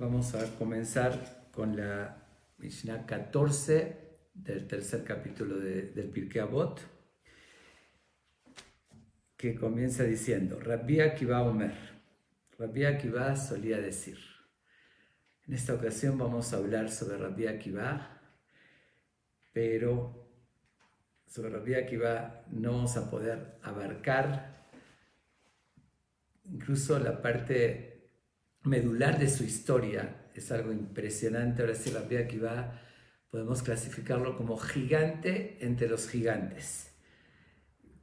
vamos a comenzar con la Mishnah 14 del tercer capítulo del Pirkei Avot, que comienza diciendo: Rabbi Akiva Omer. Rabbi Akiva solía decir. En esta ocasión vamos a hablar sobre Rabbi Akiva, pero sobre Rabbi Akiva no vamos a poder abarcar incluso la parte medular de su historia. Es algo impresionante. Ahora sí, Rabbi Akiva podemos clasificarlo como gigante entre los gigantes.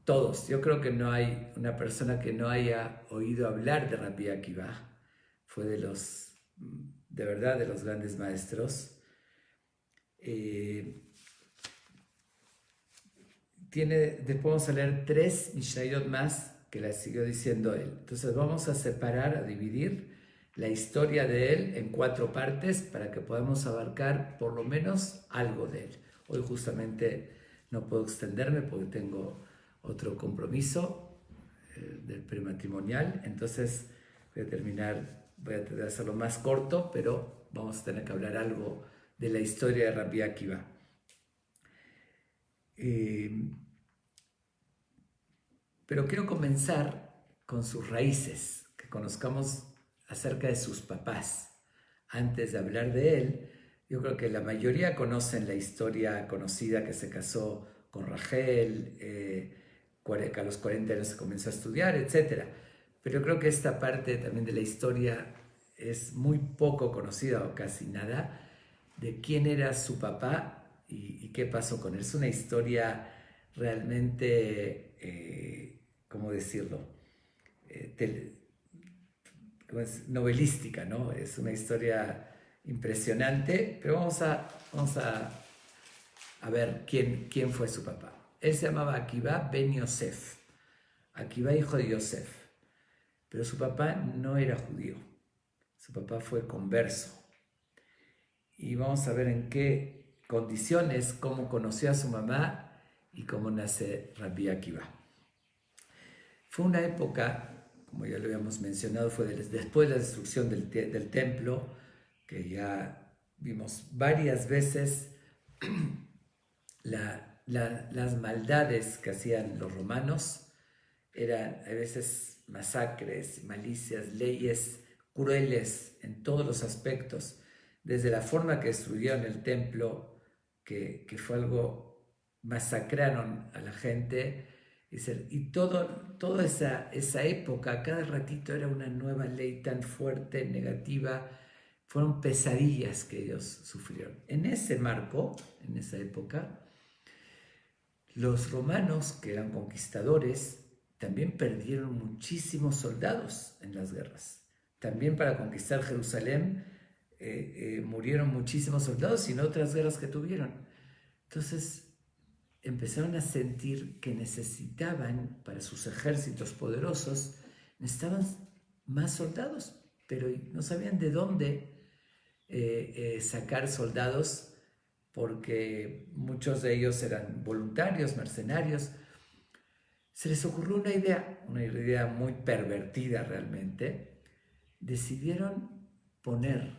Todos. Yo creo que no hay una persona que no haya oído hablar de Rabbi Akiva. Fue de verdad, de los grandes maestros. Después vamos a leer 3 Mishnayot más que la siguió diciendo él. Entonces vamos a separar, a dividir la historia de él en 4 partes para que podamos abarcar por lo menos algo de él. Hoy justamente no puedo extenderme porque tengo otro compromiso del prematrimonial, entonces voy a tratar de hacerlo más corto, pero vamos a tener que hablar algo de la historia de Rabbi Akiva. Pero quiero comenzar con sus raíces, que conozcamos acerca de sus papás. Antes de hablar de él, yo creo que la mayoría conocen la historia conocida que se casó con Rachel, que a los 40 años se comenzó a estudiar, etc. Pero yo creo que esta parte también de la historia es muy poco conocida o casi nada, de quién era su papá y qué pasó con él. Es una historia realmente, ¿cómo decirlo? Novelística, ¿no? Es una historia impresionante, pero vamos a ver quién fue su papá. Él se llamaba Akiva ben Yosef, Akiva hijo de Yosef, pero su papá no era judío, su papá fue converso. Y vamos a ver en qué condiciones, cómo conoció a su mamá y cómo nace Rabbi Akiva. Fue una época, como ya lo habíamos mencionado, fue después de la destrucción del templo, que ya vimos varias veces las maldades que hacían los romanos. Eran a veces masacres, malicias, leyes crueles en todos los aspectos, desde la forma que destruyeron el templo, que fue algo, masacraron a la gente. Y toda esa época, cada ratito era una nueva ley tan fuerte, negativa. Fueron pesadillas que ellos sufrieron. En ese marco, en esa época, los romanos, que eran conquistadores, también perdieron muchísimos soldados en las guerras. También para conquistar Jerusalén murieron muchísimos soldados y en otras guerras que tuvieron. Entonces empezaron a sentir que necesitaban, para sus ejércitos poderosos, necesitaban más soldados, pero no sabían de dónde sacar soldados, porque muchos de ellos eran voluntarios, mercenarios. Se les ocurrió una idea muy pervertida realmente. Decidieron poner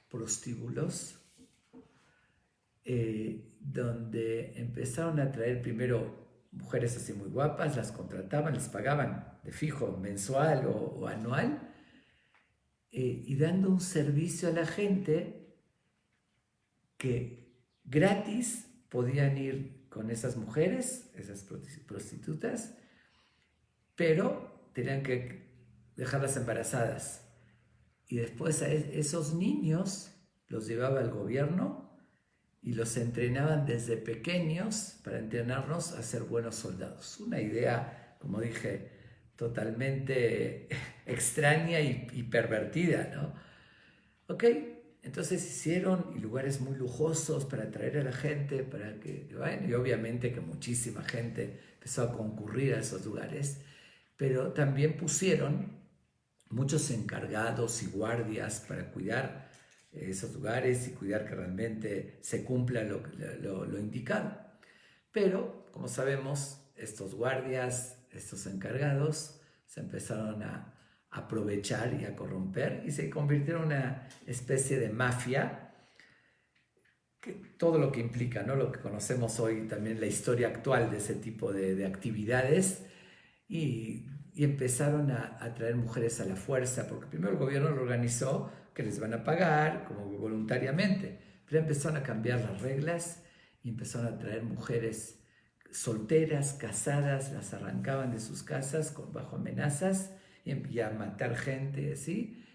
prostíbulos donde empezaron a traer primero mujeres así muy guapas, las contrataban, les pagaban de fijo mensual o anual, y dando un servicio a la gente que gratis podían ir con esas mujeres, esas prostitutas, pero tenían que dejarlas embarazadas. Y después a esos niños los llevaba el gobierno y los entrenaban desde pequeños para entrenarnos a ser buenos soldados. Una idea, como dije, totalmente extraña y pervertida, ¿no? Ok, entonces hicieron lugares muy lujosos para atraer a la gente, para que vayan, y obviamente que muchísima gente empezó a concurrir a esos lugares, pero también pusieron muchos encargados y guardias para cuidar esos lugares y cuidar que realmente se cumpla lo indicado. Pero, como sabemos, estos guardias, estos encargados, se empezaron a aprovechar y a corromper, y se convirtieron en una especie de mafia, que todo lo que implica, ¿no? Lo que conocemos hoy también, la historia actual de ese tipo de actividades, y empezaron a traer mujeres a la fuerza, porque primero el gobierno lo organizó, que les van a pagar como voluntariamente, pero empezaron a cambiar las reglas y empezaron a traer mujeres solteras, casadas, las arrancaban de sus casas bajo amenazas y a matar gente, ¿sí?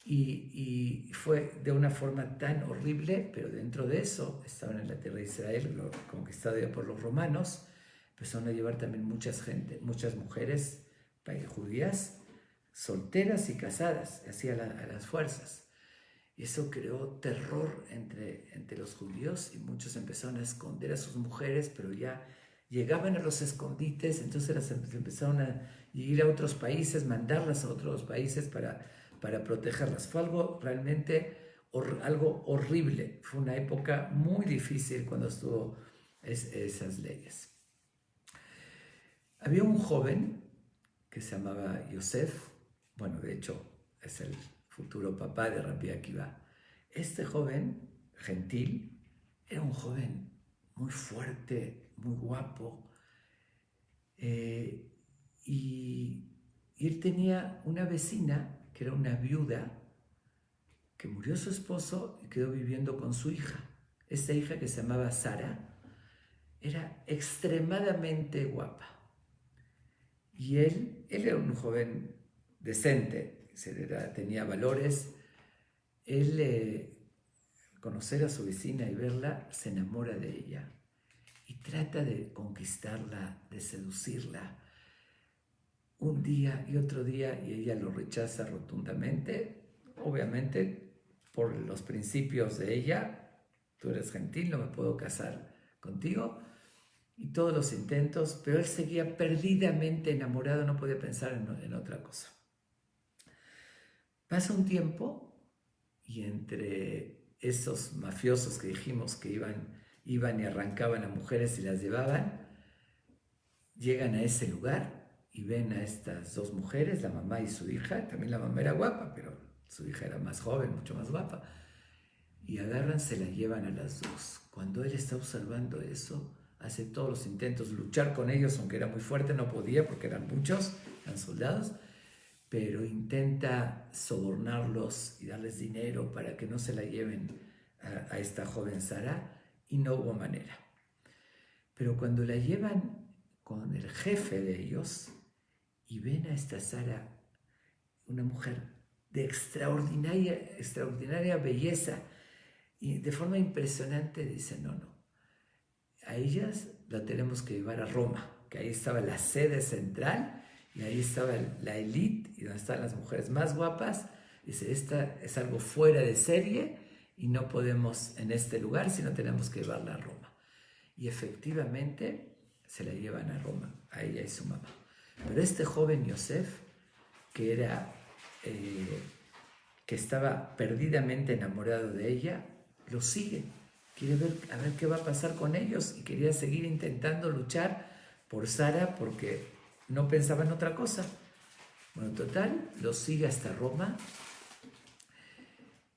Y fue de una forma tan horrible, pero dentro de eso estaban en la tierra de Israel, conquistada ya por los romanos, empezaron a llevar también muchas mujeres judías, solteras y casadas, así a las fuerzas. Y eso creó terror entre los judíos, y muchos empezaron a esconder a sus mujeres, pero ya llegaban a los escondites, entonces las empezaron a ir a otros países, mandarlas a otros países para protegerlas. Fue algo realmente algo horrible. Fue una época muy difícil cuando estuvo esas leyes. Había un joven que se llamaba Yosef, bueno, de hecho es el futuro papá de Rabbi Akiva. Este joven, gentil, era un joven muy fuerte, muy guapo, y él tenía una vecina que era una viuda, que murió su esposo y quedó viviendo con su hija. Esta hija, que se llamaba Sara, era extremadamente guapa. Y él era un joven decente, tenía valores. Él, conocer a su vecina y verla, se enamora de ella y trata de conquistarla, de seducirla, un día y otro día, y ella lo rechaza rotundamente, obviamente por los principios de ella: tú eres gentil, no me puedo casar contigo, y todos los intentos, pero él seguía perdidamente enamorado, no podía pensar en otra cosa. Pasa un tiempo, y entre esos mafiosos que dijimos que iban y arrancaban a mujeres y las llevaban, llegan a ese lugar y ven a estas dos mujeres, la mamá y su hija. También la mamá era guapa, pero su hija era más joven, mucho más guapa, y agarran, se la llevan a las dos. Cuando él está observando eso, hace todos los intentos de luchar con ellos, aunque era muy fuerte, no podía porque eran muchos, eran soldados, pero intenta sobornarlos y darles dinero para que no se la lleven a esta joven Sara, y no hubo manera. Pero cuando la llevan con el jefe de ellos y ven a esta Sara, una mujer de extraordinaria belleza, y de forma impresionante, dicen: no, a ellas la tenemos que llevar a Roma, que ahí estaba la sede central, y ahí estaba la élite, y donde están las mujeres más guapas. Dice: esta es algo fuera de serie, y no podemos en este lugar, sino tenemos que llevarla a Roma. Y efectivamente se la llevan a Roma, a ella y su mamá. Pero este joven Yosef, que estaba perdidamente enamorado de ella, lo sigue. Quiere ver a ver qué va a pasar con ellos, y quería seguir intentando luchar por Sara, porque no pensaba en otra cosa. Bueno, total, lo sigue hasta Roma.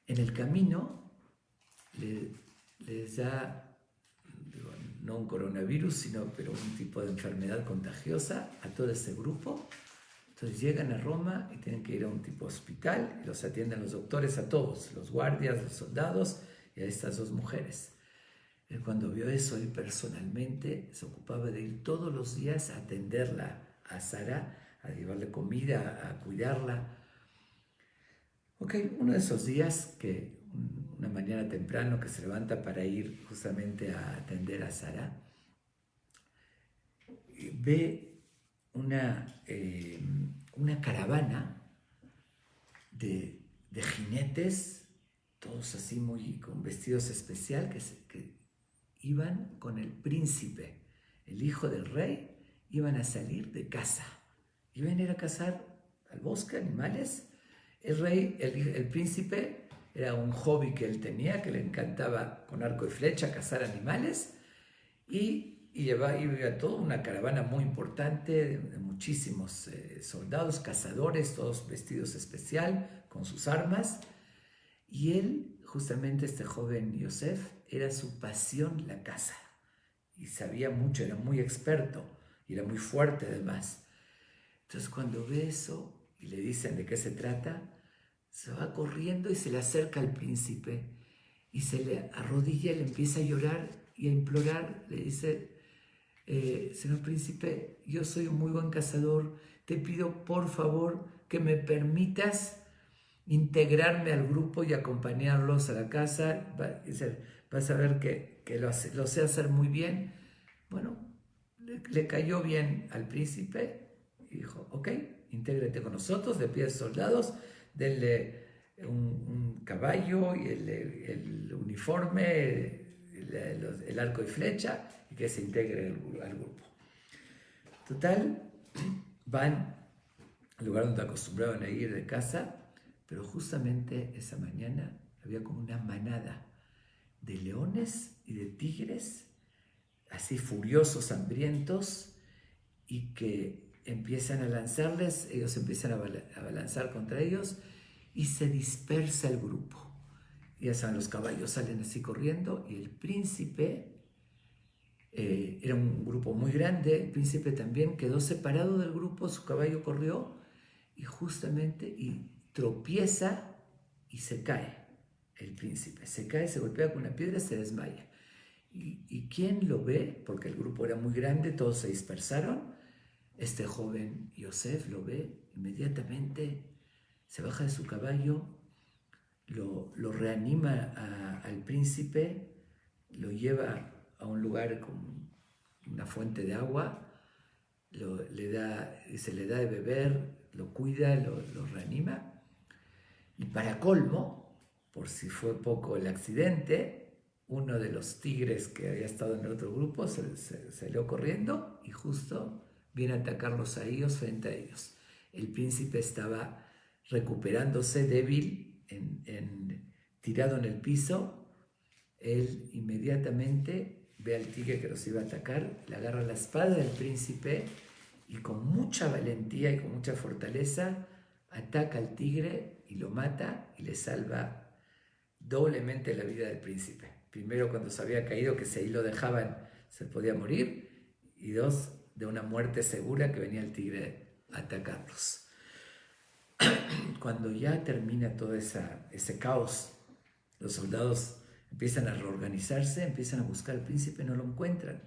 En el camino les da, no un coronavirus, pero un tipo de enfermedad contagiosa a todo ese grupo. Entonces llegan a Roma y tienen que ir a un tipo de hospital, y los atienden los doctores a todos, los guardias, los soldados, y a estas dos mujeres. Él, cuando vio eso, él personalmente se ocupaba de ir todos los días a atenderla a Sara, a llevarle comida, a cuidarla. Uno de esos días, que una mañana temprano, que se levanta para ir justamente a atender a Sara, ve una caravana de jinetes, todos así con vestidos especiales, que iban con el príncipe, el hijo del rey. Iban a salir de caza, iban a ir a cazar al bosque animales. El rey, el príncipe, era un hobby que él tenía, que le encantaba con arco y flecha cazar animales, y y iba toda una caravana muy importante de muchísimos soldados, cazadores, todos vestidos especial, con sus armas. Y él, justamente este joven Yosef, era su pasión la caza. Y sabía mucho, era muy experto y era muy fuerte además. Entonces cuando ve eso y le dicen de qué se trata, se va corriendo y se le acerca al príncipe y se le arrodilla y le empieza a llorar y a implorar. Le dice, señor príncipe, yo soy un muy buen cazador, te pido por favor que me permitas integrarme al grupo y acompañarlos a la casa. Vas a ver que lo sé hacer muy bien. Bueno, le cayó bien al príncipe y dijo, ok, intégrate con nosotros, le pide soldados, denle un caballo y el uniforme, el arco y flecha, y que se integre al grupo. Total, van al lugar donde acostumbraban a ir de casa, pero justamente esa mañana había como una manada de leones y de tigres, así furiosos, hambrientos, y que empiezan a lanzarles, ellos empiezan a lanzar contra ellos y se dispersa el grupo. Ya saben, los caballos salen así corriendo y el príncipe, era un grupo muy grande, el príncipe también quedó separado del grupo, su caballo corrió y justamente tropieza y se cae. El príncipe se cae, se golpea con una piedra, se desmaya. ¿Y quién lo ve? Porque el grupo era muy grande, todos se dispersaron. Este joven Yosef lo ve, inmediatamente se baja de su caballo, lo reanima al príncipe, lo lleva a un lugar con una fuente de agua, se le da de beber, lo cuida, lo reanima. Y para colmo, por si fue poco el accidente, uno de los tigres que había estado en el otro grupo se salió corriendo y justo viene a atacarlos a ellos frente a ellos. El príncipe estaba recuperándose débil, tirado en el piso. Él inmediatamente ve al tigre que los iba a atacar, le agarra la espada del príncipe y con mucha valentía y con mucha fortaleza ataca al tigre y lo mata y le salva doblemente la vida del príncipe. Primero, cuando se había caído, que si ahí lo dejaban se podía morir, y dos, de una muerte segura que venía el tigre a atacarlos. Cuando ya termina todo ese caos, los soldados empiezan a reorganizarse, empiezan a buscar al príncipe, no lo encuentran.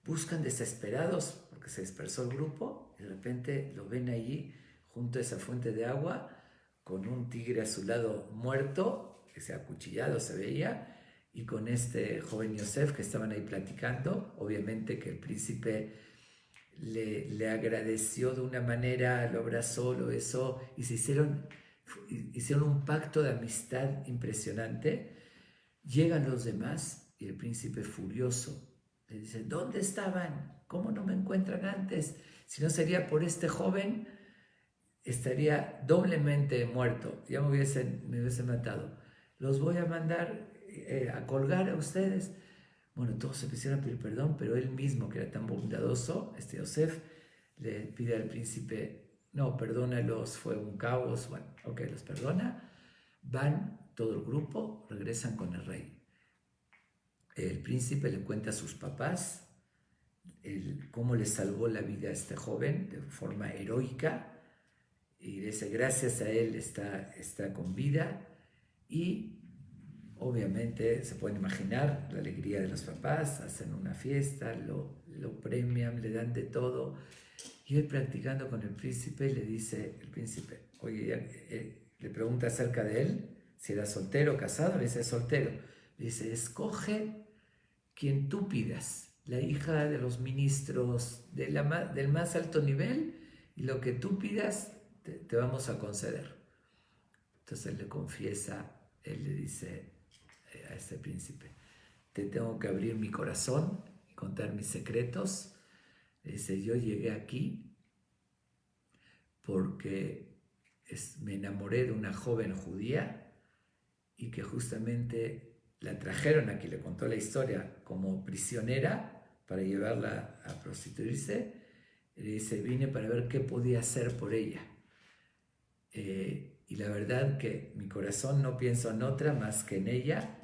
Buscan desesperados porque se dispersó el grupo y de repente lo ven allí junto a esa fuente de agua con un tigre a su lado muerto, que se ha acuchillado, se veía, y con este joven Yosef que estaban ahí platicando. Obviamente que el príncipe le agradeció de una manera, lo abrazó, lo besó y se hicieron un pacto de amistad impresionante. Llegan los demás y el príncipe furioso le dice, ¿dónde estaban? ¿Cómo no me encuentran antes? Si no sería por este joven, estaría doblemente muerto, ya me hubiesen matado. Los voy a mandar a colgar a ustedes. Bueno, todos se empezaron a pedir perdón, pero él mismo, que era tan bondadoso, este Yosef, le pide al príncipe, no, perdónalos, fue un caos. Bueno, ok, los perdona. Van todo el grupo, regresan con el rey. El príncipe le cuenta a sus papás cómo le salvó la vida a este joven de forma heroica, y dice, gracias a él está con vida. Y obviamente se pueden imaginar la alegría de los papás, hacen una fiesta, lo premian, le dan de todo. Y él, practicando con el príncipe, le dice el príncipe, oye, le pregunta acerca de él, si era soltero o casado. Le dice, soltero. Le dice, escoge quien tú pidas, la hija de los ministros del más alto nivel, y lo que tú pidas te vamos a conceder. Entonces él le confiesa, él le dice a este príncipe, te tengo que abrir mi corazón y contar mis secretos. Le dice, yo llegué aquí porque me enamoré de una joven judía y que justamente la trajeron aquí, le contó la historia, como prisionera para llevarla a prostituirse. Y le dice, vine para ver qué podía hacer por ella. Y la verdad que mi corazón no pienso en otra más que en ella,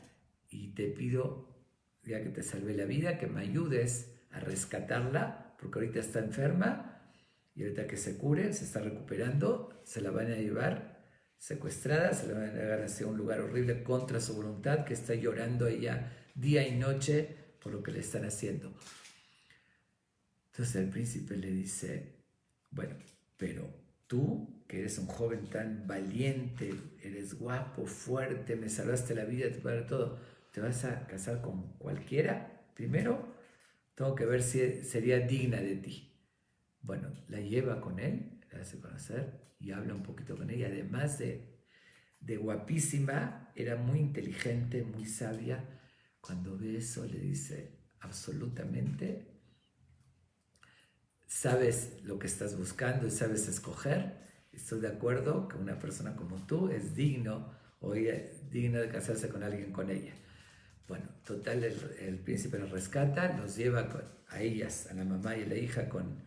y te pido, ya que te salvé la vida, que me ayudes a rescatarla, porque ahorita está enferma, y ahorita que se cure, se está recuperando, se la van a llevar secuestrada, se la van a llevar hacia un lugar horrible contra su voluntad, que está llorando ella día y noche por lo que le están haciendo. Entonces el príncipe le dice, bueno, pero tú, que eres un joven tan valiente, eres guapo, fuerte, me salvaste la vida, te puedo dar todo, ¿te vas a casar con cualquiera? Primero, tengo que ver si sería digna de ti. Bueno, la lleva con él, la hace conocer y habla un poquito con ella. Además de guapísima, era muy inteligente, muy sabia. Cuando ve eso le dice, absolutamente, sabes lo que estás buscando y sabes escoger. Estoy de acuerdo que una persona como tú es digno de casarse con alguien con ella. Bueno, total, el príncipe los rescata, los lleva a ellas, a la mamá y a la hija con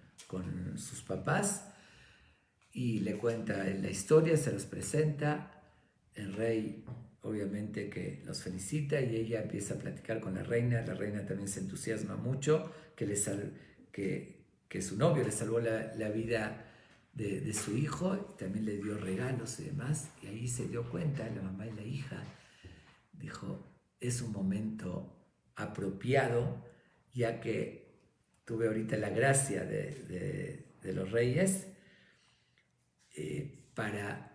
sus papás, y le cuenta la historia, se los presenta. El rey obviamente que los felicita y ella empieza a platicar con la reina también se entusiasma mucho que su novio le salvó la vida de su hijo, y también le dio regalos y demás, y ahí se dio cuenta, la mamá y la hija, dijo, es un momento apropiado, ya que tuve ahorita la gracia de los reyes, para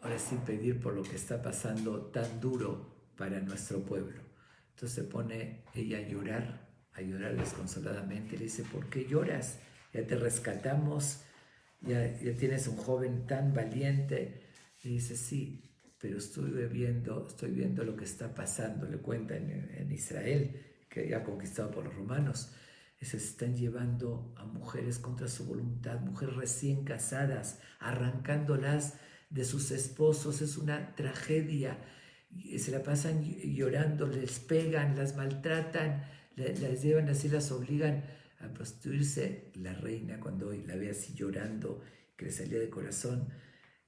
ahora sí pedir por lo que está pasando tan duro para nuestro pueblo. Entonces se pone ella a llorar desconsoladamente, le dice, ¿por qué lloras? Ya te rescatamos, ya tienes un joven tan valiente. Le dice, sí, pero estoy viendo lo que está pasando, le cuenta en Israel, que ya conquistado por los romanos. Se están llevando a mujeres contra su voluntad, mujeres recién casadas, arrancándolas de sus esposos. Es una tragedia. Se la pasan llorando, les pegan, las maltratan, las llevan así, las obligan a prostituirse. La reina, cuando la ve así llorando, que le salía de corazón,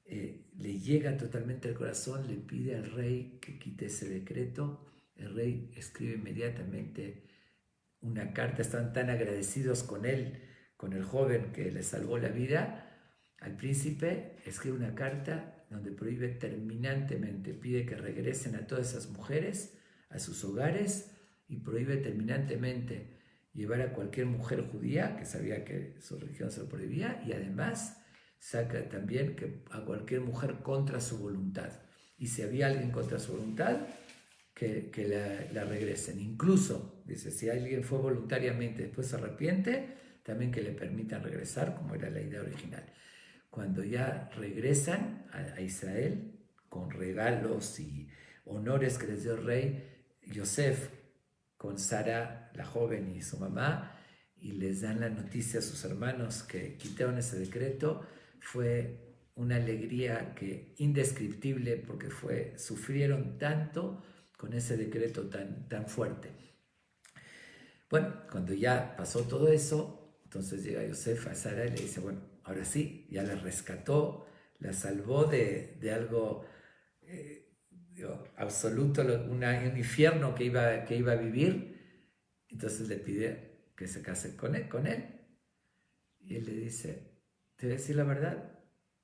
le llega totalmente al corazón, le pide al rey que quite ese decreto. El rey escribe inmediatamente una carta, están tan agradecidos con él, con el joven que le salvó la vida. Al príncipe escribe una carta donde prohíbe terminantemente, pide que regresen a todas esas mujeres a sus hogares, y prohíbe terminantemente llevar a cualquier mujer judía, que sabía que su religión se lo prohibía, y además saca también que a cualquier mujer contra su voluntad. Y si había alguien contra su voluntad, que la regresen. Incluso, dice, si alguien fue voluntariamente, después se arrepiente, también que le permitan regresar, como era la idea original. Cuando ya regresan a Israel, con regalos y honores que les dio el rey, Yosef, con Sara, la joven, y su mamá, y les dan la noticia a sus hermanos que quitaron ese decreto, fue una alegría indescriptible, porque sufrieron tanto con ese decreto tan fuerte. Bueno, cuando ya pasó todo eso, entonces llega Yosef a Sara y le dice, bueno, ahora sí, ya la rescató, la salvó de algo absoluto, un infierno que iba a vivir. Entonces le pide que se case con él. Y él le dice, te voy a decir la verdad,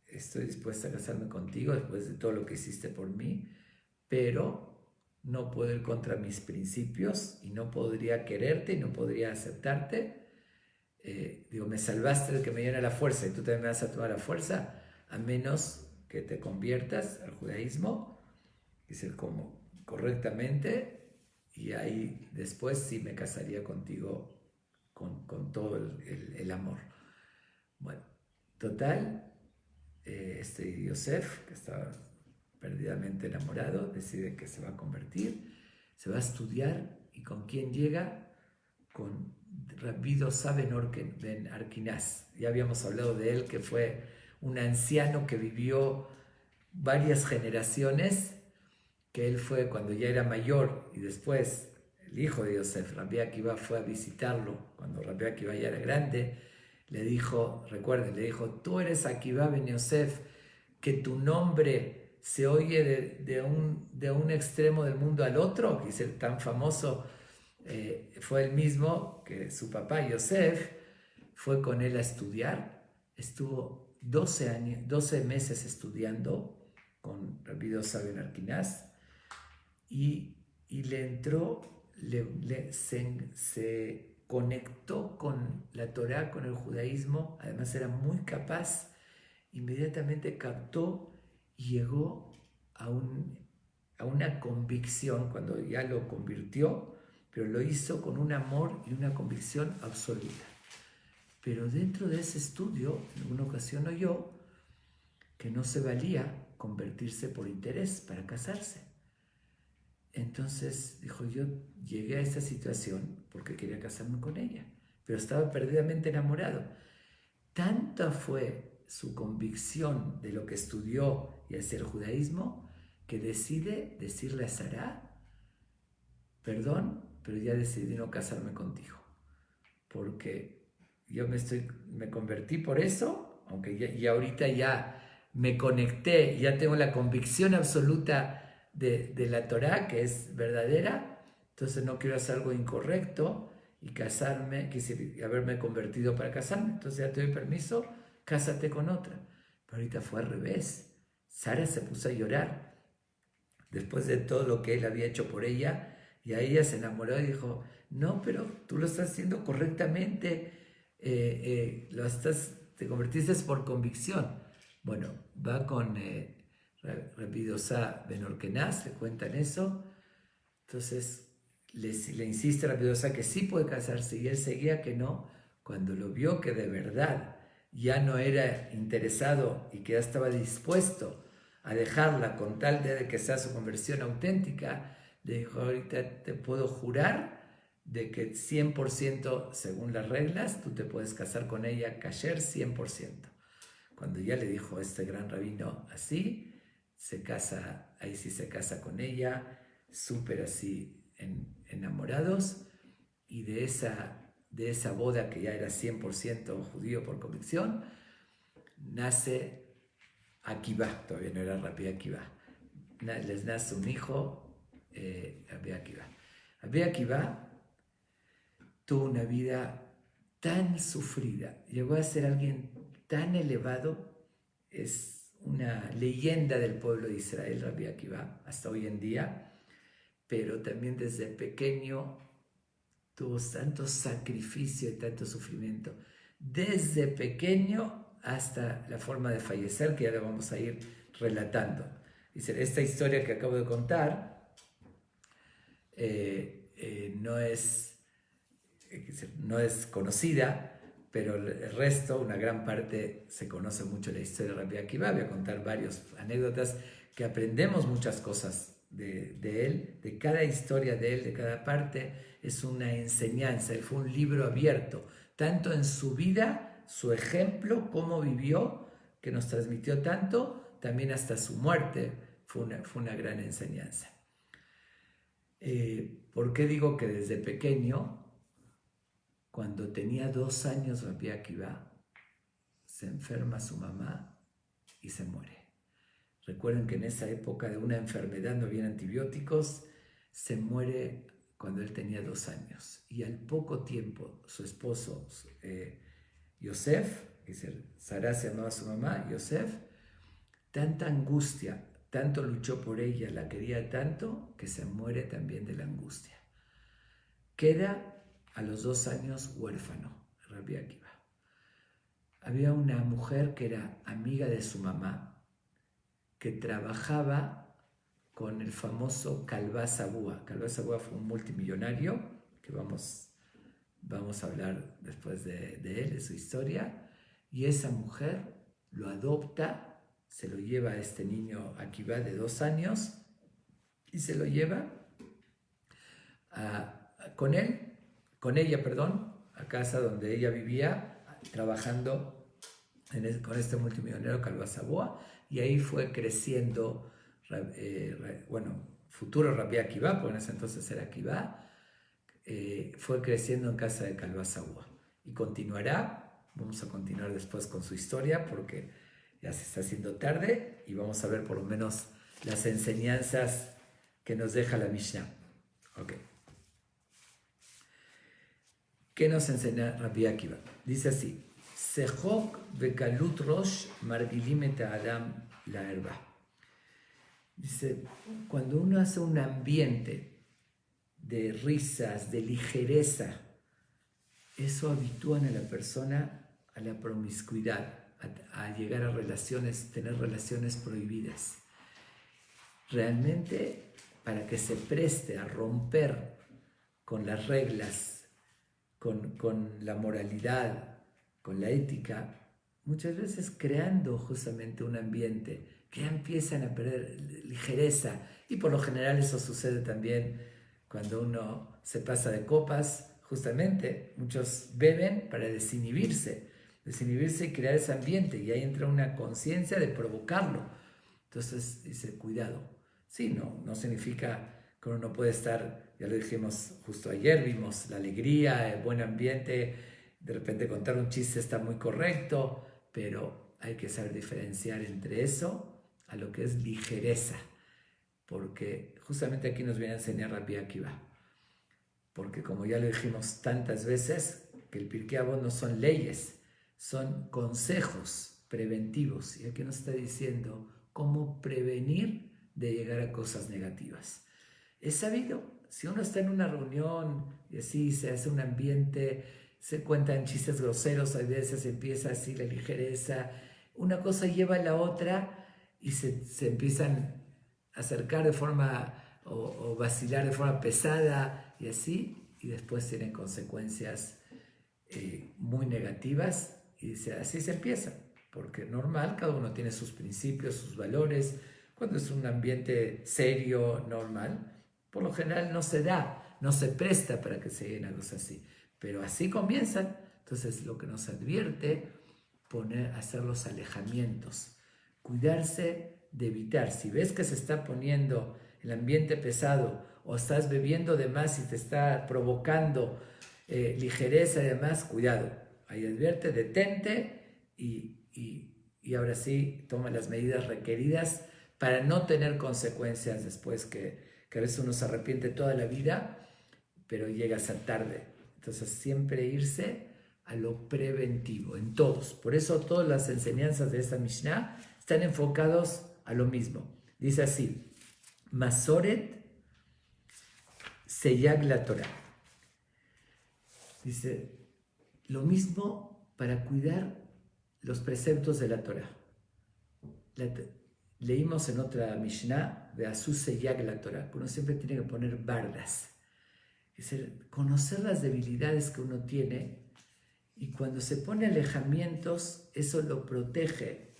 estoy dispuesta a casarme contigo después de todo lo que hiciste por mí, pero no puedo ir contra mis principios, y no podría quererte y no podría aceptarte. Me salvaste de que me diera la fuerza, y tú también me vas a tomar la fuerza, a menos que te conviertas al judaísmo, dice, como correctamente, y ahí después sí me casaría contigo con todo el amor. Bueno, total, Yosef, que estaba perdidamente enamorado, decide que se va a convertir, se va a estudiar, y ¿con quién llega? Con Rabbi Dosa ben Arkinaz. Ya habíamos hablado de él, que fue un anciano que vivió varias generaciones, que él fue cuando ya era mayor, y después el hijo de Yosef, Rabbi Akiva, fue a visitarlo cuando Rabbi Akiva ya era grande. Le dijo, recuerden, le dijo, tú eres Akiva ben Yosef, que tu nombre se oye de un extremo del mundo al otro, que es el tan famoso, fue el mismo que su papá Yosef, fue con él a estudiar, estuvo 12 meses estudiando con Rabbi Dosa ben Arkinaz, y le entró, se conectó con la Torá, con el judaísmo, además era muy capaz, inmediatamente captó y llegó a una convicción cuando ya lo convirtió, pero lo hizo con un amor y una convicción absoluta. Pero dentro de ese estudio, en una ocasión oyó que no se valía convertirse por interés para casarse. Entonces dijo, yo llegué a esa situación porque quería casarme con ella, pero estaba perdidamente enamorado. Tanta fue su convicción de lo que estudió y hacia el judaísmo que decide decirle a Sará, perdón, pero ya decidí no casarme contigo, porque yo me convertí por eso, y ahorita ya me conecté, ya tengo la convicción absoluta de la Torá, que es verdadera, entonces no quiero hacer algo incorrecto y casarme, haberme convertido para casarme, entonces ya te doy permiso, cásate con otra. Pero ahorita fue al revés. Sara se puso a llorar después de todo lo que él había hecho por ella, y a ella se enamoró y dijo, no, pero tú lo estás haciendo correctamente, te convertiste por convicción. Bueno, va con Rabbi Dosa ben Arkinaz, le cuentan eso, entonces le insiste a Rabbi Dosa que sí puede casarse, y él seguía que no. Cuando lo vio que de verdad ya no era interesado y que ya estaba dispuesto a dejarla con tal de que sea su conversión auténtica, le dijo, ahorita te puedo jurar de que 100% según las reglas, tú te puedes casar con ella, kasher 100%. Cuando ya le dijo este gran rabino así, se casa, ahí sí se casa con ella, súper así enamorados, y de esa boda que ya era 100% judío por convicción, nace Akiva, todavía no era Rabbi Akiva, les nace un hijo, Rabbi Akiva. Rabbi Akiva tuvo una vida tan sufrida, llegó a ser alguien tan elevado, es una leyenda del pueblo de Israel, Rabbi Akiva, hasta hoy en día, pero también desde pequeño tuvo tanto sacrificio y tanto sufrimiento, desde pequeño hasta la forma de fallecer, que ya la vamos a ir relatando. Dice, esta historia que acabo de contar no es conocida, pero el resto, una gran parte, se conoce mucho la historia de Rabbi Akiva. Voy a contar varias anécdotas que aprendemos muchas cosas de él, de cada historia de él, de cada parte, es una enseñanza. Él fue un libro abierto, tanto en su vida, su ejemplo, cómo vivió, que nos transmitió tanto, también hasta su muerte fue una gran enseñanza. ¿Por qué digo que desde pequeño? Cuando tenía 2 años, Rabbi Akiva se enferma su mamá y se muere. Recuerden que en esa época de una enfermedad no había antibióticos, se muere cuando él tenía 2 años. Y al poco tiempo, su esposo, Yosef, Sará se llamaba su mamá, Yosef, tanta angustia, tanto luchó por ella, la quería tanto, que se muere también de la angustia. Queda a los 2 años huérfano, Rabbi Akiva. Había una mujer que era amiga de su mamá, que trabajaba con el famoso Kalbá Sabúa. Kalbá Sabúa fue un multimillonario, que vamos a hablar después de él, de su historia, y esa mujer lo adopta, se lo lleva a este niño Akiva de 2 años, y se lo lleva con ella, a casa donde ella vivía, trabajando con este multimillonario Kalbá Sabúa, y ahí fue creciendo, futuro Rabbi Akiva, porque en ese entonces era Akiva, fue creciendo en casa de Calvasagua y continuará. Vamos a continuar después con su historia porque ya se está haciendo tarde y vamos a ver por lo menos las enseñanzas que nos deja la Mishnah. Okay. ¿Qué nos enseña Rabbi Akiva? Dice así: Sejok bekalut rosh margilim et adam la herba. Dice, cuando uno hace un ambiente de risas, de ligereza, eso habitúa a la persona a la promiscuidad, a llegar a relaciones, tener relaciones prohibidas. Realmente, para que se preste a romper con las reglas, con la moralidad, con la ética, muchas veces creando justamente un ambiente que ya empiezan a perder ligereza, y por lo general eso sucede también cuando uno se pasa de copas. Justamente muchos beben para desinhibirse y crear ese ambiente, y ahí entra una conciencia de provocarlo. Entonces dice, cuidado. Sí, no significa que uno no puede estar, ya lo dijimos justo ayer, vimos la alegría, el buen ambiente, de repente contar un chiste está muy correcto, pero hay que saber diferenciar entre eso a lo que es ligereza, porque justamente aquí nos viene a enseñar Rabbi Akiva, porque como ya lo dijimos tantas veces, que el Pirkei Avot no son leyes, son consejos preventivos, y aquí nos está diciendo cómo prevenir de llegar a cosas negativas. Es sabido, si uno está en una reunión y así se hace un ambiente, se cuentan chistes groseros, a veces empieza así la ligereza, una cosa lleva a la otra y se empiezan a acercar de forma o vacilar de forma pesada y así, y después tienen consecuencias muy negativas, y así se empieza, porque normal, cada uno tiene sus principios, sus valores. Cuando es un ambiente serio, normal, por lo general no se presta para que se den algo así, pero así comienzan. Entonces lo que nos advierte, hacer los alejamientos, cuidarse de evitar. Si ves que se está poniendo el ambiente pesado, o estás bebiendo de más y te está provocando ligereza y demás, cuidado, ahí advierte, detente y ahora sí toma las medidas requeridas para no tener consecuencias después, que a veces uno se arrepiente toda la vida, pero llega a ser tarde. Entonces siempre irse a lo preventivo, en todos. Por eso todas las enseñanzas de esta Mishnah están enfocados a lo mismo. Dice así: Masoret Seyag la Torah. Dice, lo mismo para cuidar los preceptos de la Torah. Leímos en otra Mishnah de Asu Seyag la Torah, que uno siempre tiene que poner bardas. Es decir, conocer las debilidades que uno tiene, y cuando se pone alejamientos, eso lo protege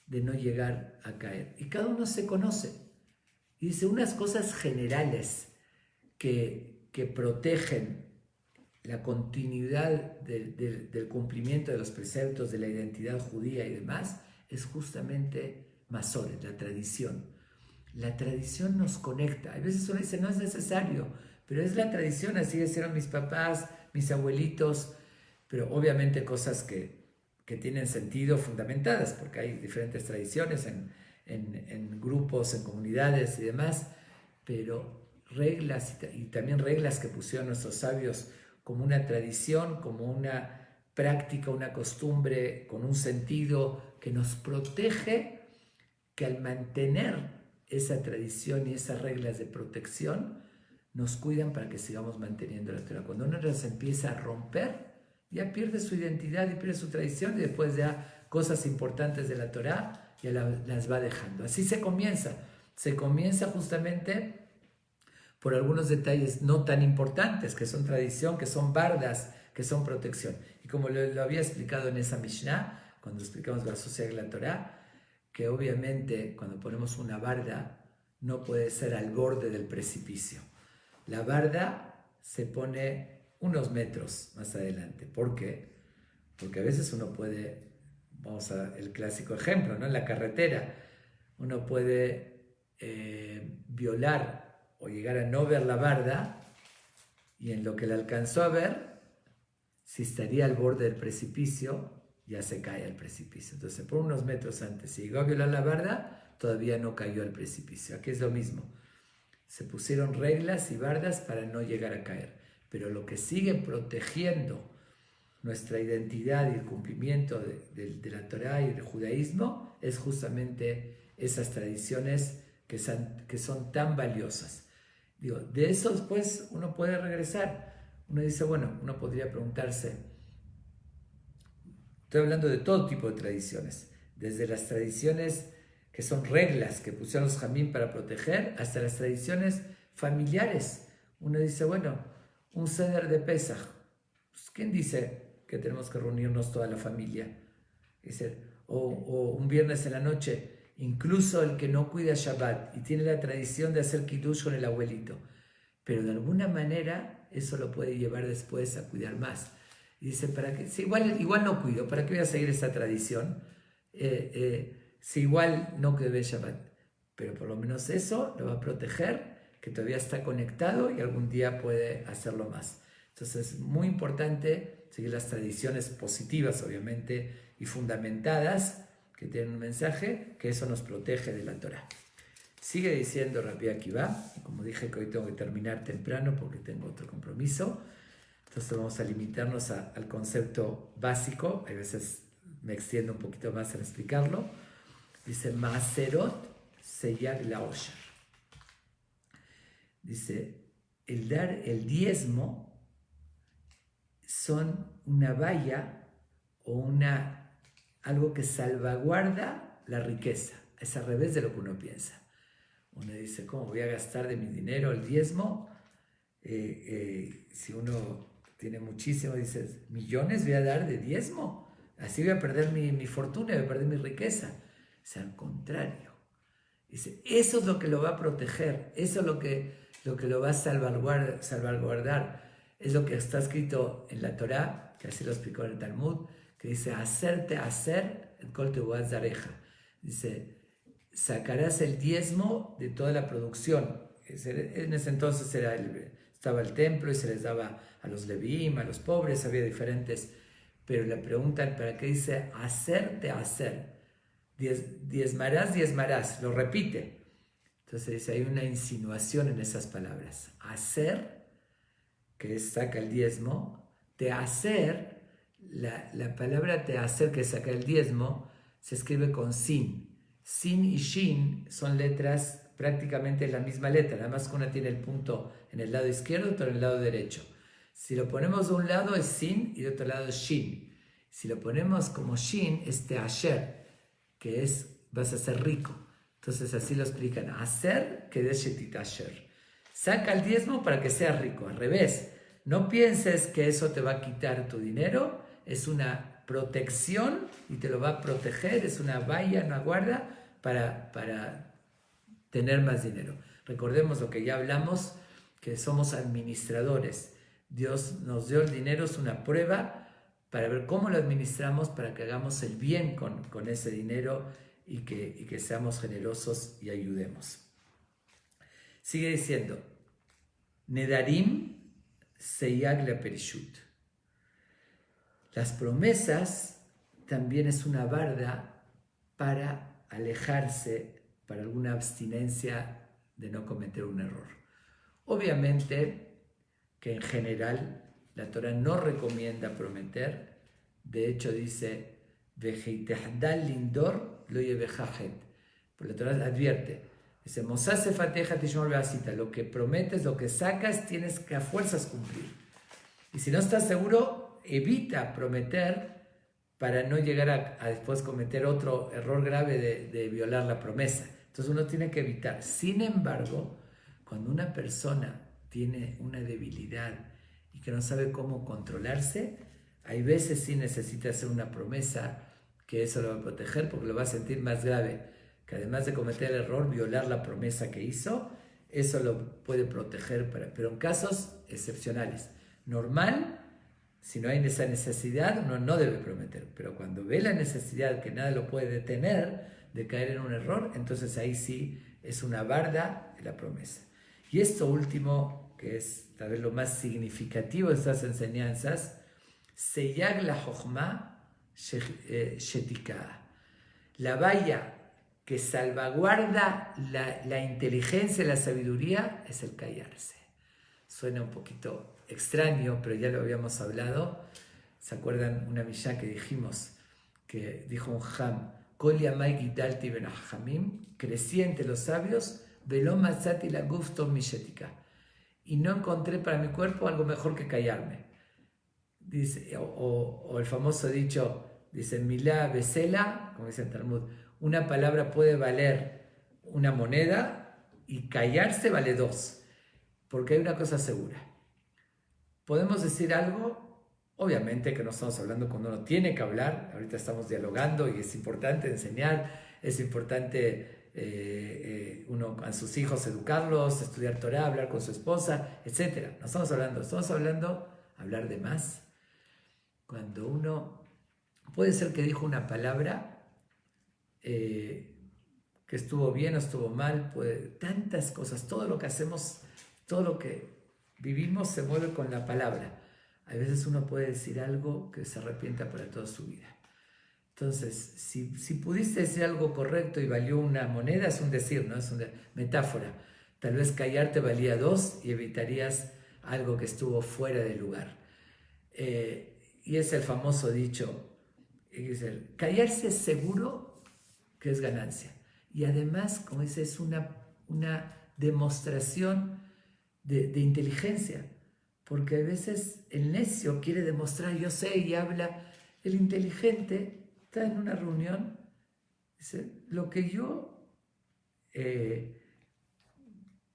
de no llegar a caer. Y cada uno se conoce. Y dice unas cosas generales que protegen la continuidad del cumplimiento de los preceptos, de la identidad judía y demás, es justamente Masoret, la tradición. La tradición nos conecta. A veces uno dice, no es necesario, pero es la tradición, así hicieron mis papás, mis abuelitos, pero obviamente cosas que tienen sentido, fundamentadas, porque hay diferentes tradiciones en grupos, en comunidades y demás, pero reglas y también reglas que pusieron nuestros sabios como una tradición, como una práctica, una costumbre con un sentido que nos protege, que al mantener esa tradición y esas reglas de protección nos cuidan para que sigamos manteniendo la Torah. Cuando uno las empieza a romper, ya pierde su identidad y pierde su tradición, y después ya cosas importantes de la Torah ya las va dejando. Así se comienza justamente por algunos detalles no tan importantes, que son tradición, que son bardas, que son protección. Y como lo había explicado en esa Mishnah, cuando explicamos la sociedad de la Torah, que obviamente cuando ponemos una barda no puede ser al borde del precipicio. La barda se pone unos metros más adelante. ¿Por qué? Porque a veces uno puede, vamos a el clásico ejemplo, ¿no? En la carretera uno puede violar o llegar a no ver la barda Y en lo que le alcanzó a ver, si estaría al borde del precipicio, ya se cae al precipicio. Entonces, por unos metros antes, si llegó a violar la barda, todavía no cayó al precipicio. Aquí es lo mismo. Se pusieron reglas y bardas para no llegar a caer. Pero lo que sigue protegiendo nuestra identidad y el cumplimiento de la Torá y del judaísmo es justamente esas tradiciones que son tan valiosas. Digo, de eso después uno puede regresar. Uno dice, bueno, uno podría preguntarse, estoy hablando de todo tipo de tradiciones, desde las tradiciones que son reglas que pusieron los jamín para proteger, hasta las tradiciones familiares. Uno dice, bueno, un ceder de Pesaj. Pues, ¿quién dice que tenemos que reunirnos toda la familia? O un viernes en la noche, incluso el que no cuida Shabbat y tiene la tradición de hacer kiddush con el abuelito, pero de alguna manera eso lo puede llevar después a cuidar más. Y dice, ¿para qué? Si igual no cuido, ¿para qué voy a seguir esta tradición? Si igual no quedé Shabbat. Pero por lo menos eso lo va a proteger, que todavía está conectado y algún día puede hacerlo más. Entonces es muy importante seguir las tradiciones positivas, obviamente, y fundamentadas, que tienen un mensaje, que eso nos protege de la Torá. Sigue diciendo Rabbi Akiva, y como dije que hoy tengo que terminar temprano porque tengo otro compromiso, entonces vamos a limitarnos al concepto básico, a veces me extiendo un poquito más en explicarlo. Dice, Maaserot Seyag Laosher. Dice, el dar el diezmo son una valla o algo que salvaguarda la riqueza. Es al revés de lo que uno piensa. Uno dice, ¿cómo voy a gastar de mi dinero el diezmo? Si uno tiene muchísimo, dice, ¿millones voy a dar de diezmo? Así voy a perder mi fortuna, voy a perder mi riqueza. O sea, al contrario. Dice, eso es lo que lo va a proteger, eso es lo que lo va a salvaguardar. Es lo que está escrito en la Torá, que así lo explicó en el Talmud, que dice, hacerte hacer el kol tebuat zareja. Dice, sacarás el diezmo de toda la producción. En ese entonces estaba el templo y se les daba a los leviim, a los pobres, había diferentes. Pero le preguntan, ¿para qué dice hacerte hacer? Diezmarás, lo repite. Entonces dice, hay una insinuación en esas palabras. Hacer, que es saca el diezmo, te hacer, la palabra te hacer, que es saca el diezmo, se escribe con sin. Sin y shin son letras, prácticamente la misma letra, nada más que una tiene el punto en el lado izquierdo, otro en el lado derecho. Si lo ponemos de un lado es sin y de otro lado es shin. Si lo ponemos como shin es teasher, que es vas a ser rico. Entonces así lo explican, hacer que de shetitasher. Saca el diezmo para que seas rico, al revés. No pienses que eso te va a quitar tu dinero, es una protección y te lo va a proteger, es una valla, una guarda para tener más dinero. Recordemos lo que ya hablamos, que somos administradores. Dios nos dio el dinero, es una prueba para ver cómo lo administramos, para que hagamos el bien con ese dinero y que seamos generosos y ayudemos. Sigue diciendo, Nedarim Seyag la Perishut. Las promesas también es una barda para alejarse, para alguna abstinencia de no cometer un error. Obviamente que en general la Torah no recomienda prometer, de hecho dice, lindor lo la Torah advierte, dice, lo que prometes, lo que sacas, tienes que a fuerzas cumplir. Y si no estás seguro, evita prometer para no llegar a después cometer otro error grave de violar la promesa. Entonces uno tiene que evitar. Sin embargo, cuando una persona tiene una debilidad y que no sabe cómo controlarse, hay veces sí necesita hacer una promesa que eso lo va a proteger porque lo va a sentir más grave, que además de cometer el error, violar la promesa que hizo, eso lo puede proteger, pero en casos excepcionales. Normal, si no hay esa necesidad, uno no debe prometer, pero cuando ve la necesidad que nada lo puede detener de caer en un error, entonces ahí sí es una barda de la promesa. Y esto último que es tal vez lo más significativo de estas enseñanzas, Seyag la Jochma Shetika, la valla que salvaguarda la inteligencia y la sabiduría es el callarse. Suena un poquito extraño, pero ya lo habíamos hablado. ¿Se acuerdan una mishá que dijimos? Que dijo un Ham, Kol yamai gidalti ben hajamim, crecí entre los sabios, velo matzati la gufto mishetika, y no encontré para mi cuerpo algo mejor que callarme. Dice, o el famoso dicho, dice, milá besela, como dice el Talmud, una palabra puede valer una moneda y callarse vale dos, porque hay una cosa segura. Podemos decir algo, obviamente que no estamos hablando cuando uno tiene que hablar, ahorita estamos dialogando y es importante enseñar, es importante uno a sus hijos educarlos, estudiar Torah, hablar con su esposa, etc. No estamos hablando hablar de más. Cuando uno, puede ser que dijo una palabra que estuvo bien o estuvo mal, tantas cosas, todo lo que hacemos, todo lo que vivimos se mueve con la palabra. A veces uno puede decir algo que se arrepienta para toda su vida. Entonces, si pudiste decir algo correcto y valió una moneda, es un decir, ¿no? Es una metáfora. Tal vez callarte valía dos y evitarías algo que estuvo fuera de lugar. Y es el famoso dicho, callarse es seguro que es ganancia. Y además, como dice, es una demostración de inteligencia. Porque a veces el necio quiere demostrar, yo sé, y habla. El inteligente está en una reunión, dice, lo que yo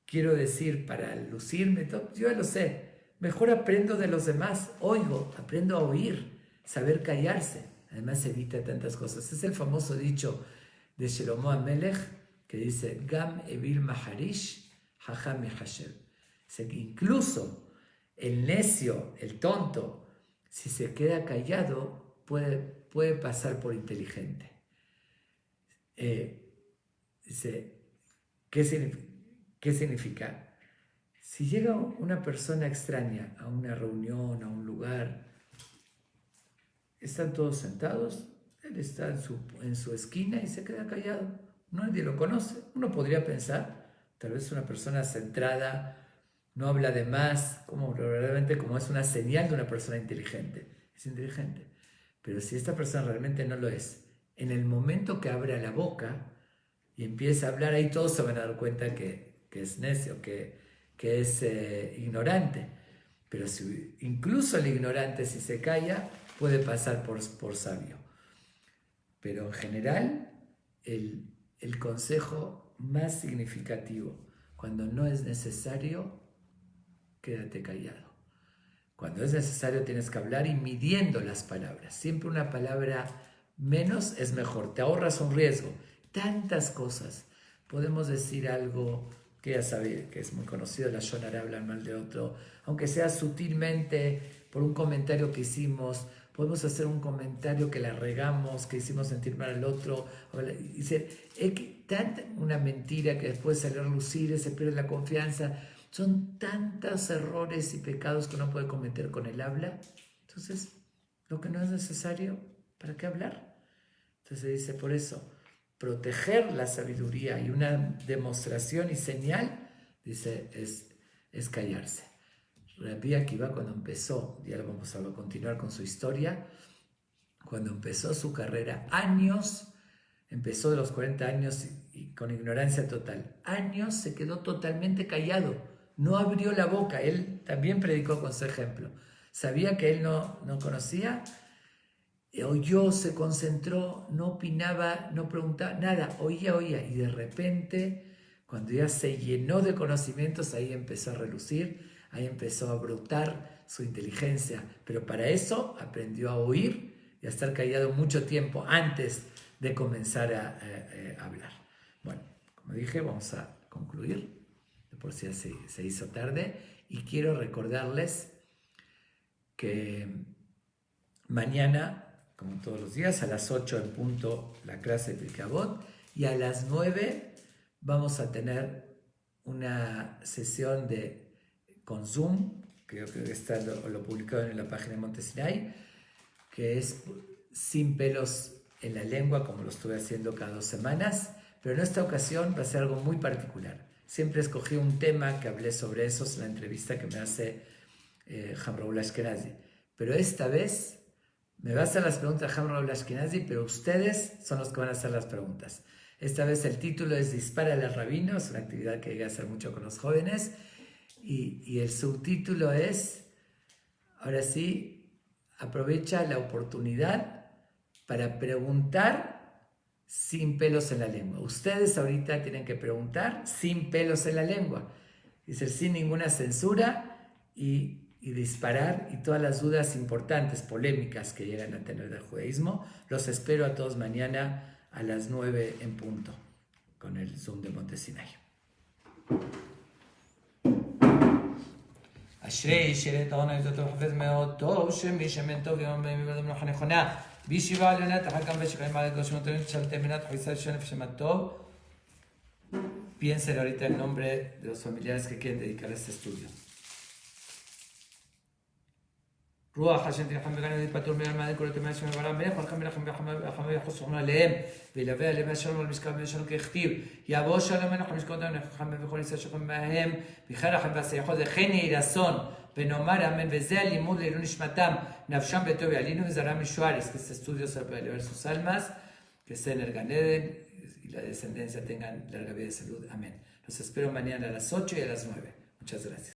quiero decir para lucirme, yo ya lo sé. Mejor aprendo de los demás, aprendo a oír, saber callarse. Además evita tantas cosas. Es el famoso dicho de Shlomo HaMelech que dice, Gam evil maharish, hacham mehashem. Incluso el necio, el tonto, si se queda callado, puede pasar por inteligente. Dice, ¿qué significa? Si llega una persona extraña a una reunión, a un lugar, están todos sentados, él está en su esquina y se queda callado. Nadie lo conoce. Uno podría pensar, tal vez una persona centrada, no habla de más, realmente como es una señal de una persona inteligente. Es inteligente. Pero si esta persona realmente no lo es, en el momento que abre la boca y empieza a hablar, ahí todos se van a dar cuenta que es necio, que es ignorante. Pero incluso el ignorante, si se calla, puede pasar por sabio. Pero en general, el consejo más significativo, cuando no es necesario, quédate callado. Cuando es necesario tienes que hablar y midiendo las palabras. Siempre una palabra menos es mejor. Te ahorras un riesgo. Tantas cosas. Podemos decir algo que ya sabéis que es muy conocido, la Lashon Hara, hablar mal de otro, aunque sea sutilmente por un comentario que hicimos. Podemos hacer un comentario que la regamos, que hicimos sentir mal al otro. Dice, una mentira que después sale a relucir, se pierde la confianza. Son tantos errores y pecados que uno puede cometer con el habla. Entonces, lo que no es necesario, ¿para qué hablar? Entonces dice, por eso, proteger la sabiduría y una demostración y señal, dice, es callarse. Rabbi Akiva cuando empezó, ya lo vamos a continuar con su historia, cuando empezó su carrera, empezó de los 40 años y con ignorancia total, se quedó totalmente callado. No abrió la boca, él también predicó con su ejemplo. Sabía que él no conocía, oyó, se concentró, no opinaba, no preguntaba, nada, oía, y de repente, cuando ya se llenó de conocimientos, ahí empezó a relucir, ahí empezó a brotar su inteligencia. Pero para eso aprendió a oír y a estar callado mucho tiempo antes de comenzar a hablar. Bueno, como dije, vamos a concluir. Por si ya se hizo tarde, y quiero recordarles que mañana, como todos los días, a las 8 en punto la clase de Pirkei Avot, y a las 9 vamos a tener una sesión con Zoom, que yo creo que está lo publicado en la página de Monte Sinai, que es sin pelos en la lengua, como lo estuve haciendo cada 2 semanas, pero en esta ocasión va a ser algo muy particular. Siempre escogí un tema que hablé sobre eso en la entrevista que me hace Ham Raúl Ashkenazi, pero esta vez me va a hacer las preguntas Ham Raúl Ashkenazi, pero ustedes son los que van a hacer las preguntas. Esta vez el título es Dispárale al Rabino, es una actividad que llegué a hacer mucho con los jóvenes, y el subtítulo es, ahora sí, aprovecha la oportunidad para preguntar sin pelos en la lengua. Ustedes ahorita tienen que preguntar sin pelos en la lengua, es decir, sin ninguna censura y disparar, y todas las dudas importantes, polémicas que llegan a tener del judaísmo. Los espero a todos mañana a las 9 en punto con el Zoom de Monte Sinai. אשרי שירת העונה הזאת וחפץ מאוד טוב שמי שמן טוב יום במברד מלאכה נכונה בישיבה עליונה תחכם ושקעים על הגוש מותרים תשלתם בינת חויסה שנף שמת טוב. Piensen ahorita el nombre de los familiares que quieren dedicar a este estudio. רוח השם תלחם בגן ותפטור מן המעדן כל התמונה שמי ברם בנך ולכם מלאכם וחמם יחוסכם עליהם וילווה עליהם השלום על משכב ושלום ככתיב יבוא שלום מלאכם משכבתם נחכם וכל ישראל שלכם בהם בכלל לכם ועשייכו זה חן יהי רצון ונאמר אמן וזה הלימוד לעילוי נשמתם נפשם בטוב יעלינו וזרעם ישוערס que este estudio sea para elevar sus almas que estén en el Gan Eden y la descendencia tengan larga vida y salud. Amén. Los espero mañana a las 8 y a las 9. Muchas gracias.